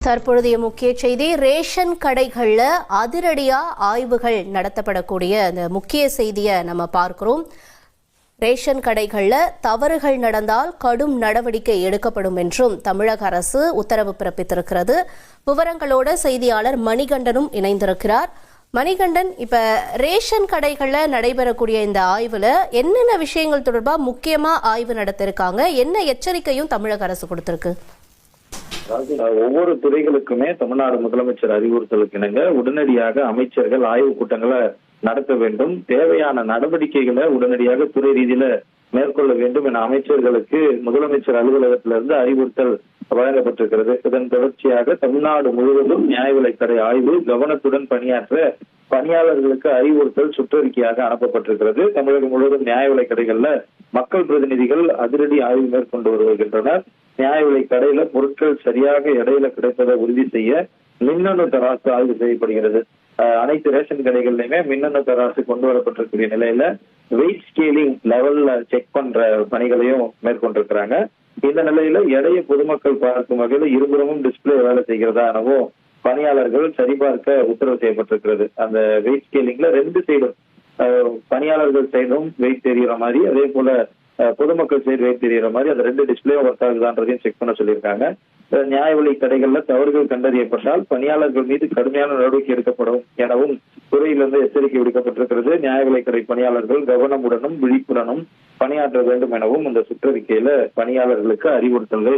தற்பொழுதைய முக்கிய செய்தி, ரேஷன் கடைகள்ல அதிரடியா ஆய்வுகள் நடத்தப்படக்கூடிய அந்த முக்கிய செய்தியை நம்ம பார்க்கிறோம். ரேஷன் கடைகள்ல தவறுகள் நடந்தால் கடும் நடவடிக்கை எடுக்கப்படும் என்றும் தமிழக அரசு உத்தரவு பிறப்பித்திருக்கிறது. விவரங்களோட செய்தியாளர் மணிகண்டனும் இணைந்திருக்கிறார். மணிகண்டன், இப்ப ரேஷன் கடைகள்ல நடைபெறக்கூடிய இந்த ஆய்வுல என்னென்ன விஷயங்கள் தொடர்பா முக்கியமா ஆய்வு நடத்திருக்காங்க, என்ன எச்சரிக்கையும் தமிழக அரசு கொடுத்திருக்கு? ஒவ்வொரு துறைகளுக்குமே தமிழ்நாடு முதலமைச்சர் அறிவுறுத்தலுக்கு இணங்க உடனடியாக அமைச்சர்கள் ஆய்வு கூட்டங்களை நடத்த வேண்டும், தேவையான நடவடிக்கைகளை உடனடியாக துறை ரீதியில மேற்கொள்ள வேண்டும் என அமைச்சர்களுக்கு முதலமைச்சர் அலுவலகத்திலிருந்து அறிவுறுத்தல் வழங்கப்பட்டிருக்கிறது. இதன் தொடர்ச்சியாக தமிழ்நாடு முழுவதும் நியாய விலைக்கடை ஆய்வு கவனத்துடன் பணியாற்ற பணியாளர்களுக்கு அறிவுறுத்தல் சுற்றறிக்கையாக அனுப்பப்பட்டிருக்கிறது. தமிழகம் முழுவதும் நியாய விலைக்கடைகள்ல மக்கள் பிரதிநிதிகள் அதிரடி ஆய்வு மேற்கொண்டு வருகின்றனர். நியாய விலை கடையில பொருட்கள் சரியாக எடையில கிடைப்பதை உறுதி செய்ய மின்னணு தராசு ஆய்வு செய்யப்படுகிறது. அனைத்து ரேஷன் கடைகள்லயுமே மின்னணு தராசு கொண்டு வரப்பட்டிருக்கிற நிலையில வெயிட் ஸ்கேலிங் லெவல்ல செக் பண்ற பணிகளையும் மேற்கொண்டிருக்கிறாங்க. இந்த நிலையில எடையை பொதுமக்கள் பார்க்கும் வகையில இருபுறமும் டிஸ்பிளே வேலை செய்கிறதா எனவும் பணியாளர்கள் சரிபார்க்க உத்தரவு செய்யப்பட்டிருக்கிறது. அந்த வெயிட் ஸ்கேலிங்ல ரெண்டு சைடும் பணியாளர்கள் சைடும் வெயிட் தெரிகிற மாதிரி, அதே போல பொதுமக்கள் சைடு வெயிட் தெரிகிற மாதிரி அந்த ரெண்டு டிஸ்பிளே ஒர்க் ஆகுதான்றதையும் செக் பண்ண சொல்லியிருக்காங்க. நியாய விலை கடைகள்ல தவறுகள் கண்டறியப்பட்டால் பணியாளர்கள் மீது கடுமையான நடவடிக்கை எடுக்கப்படும் எனவும் துறையிலிருந்து எச்சரிக்கை விடுக்கப்பட்டிருக்கிறது. நியாய விலை கடை பணியாளர்கள் கவனமுடனும் விழிப்புடனும் பணியாற்ற வேண்டும் எனவும் இந்த சுற்றறிக்கையில பணியாளர்களுக்கு அறிவுறுத்தல்கள்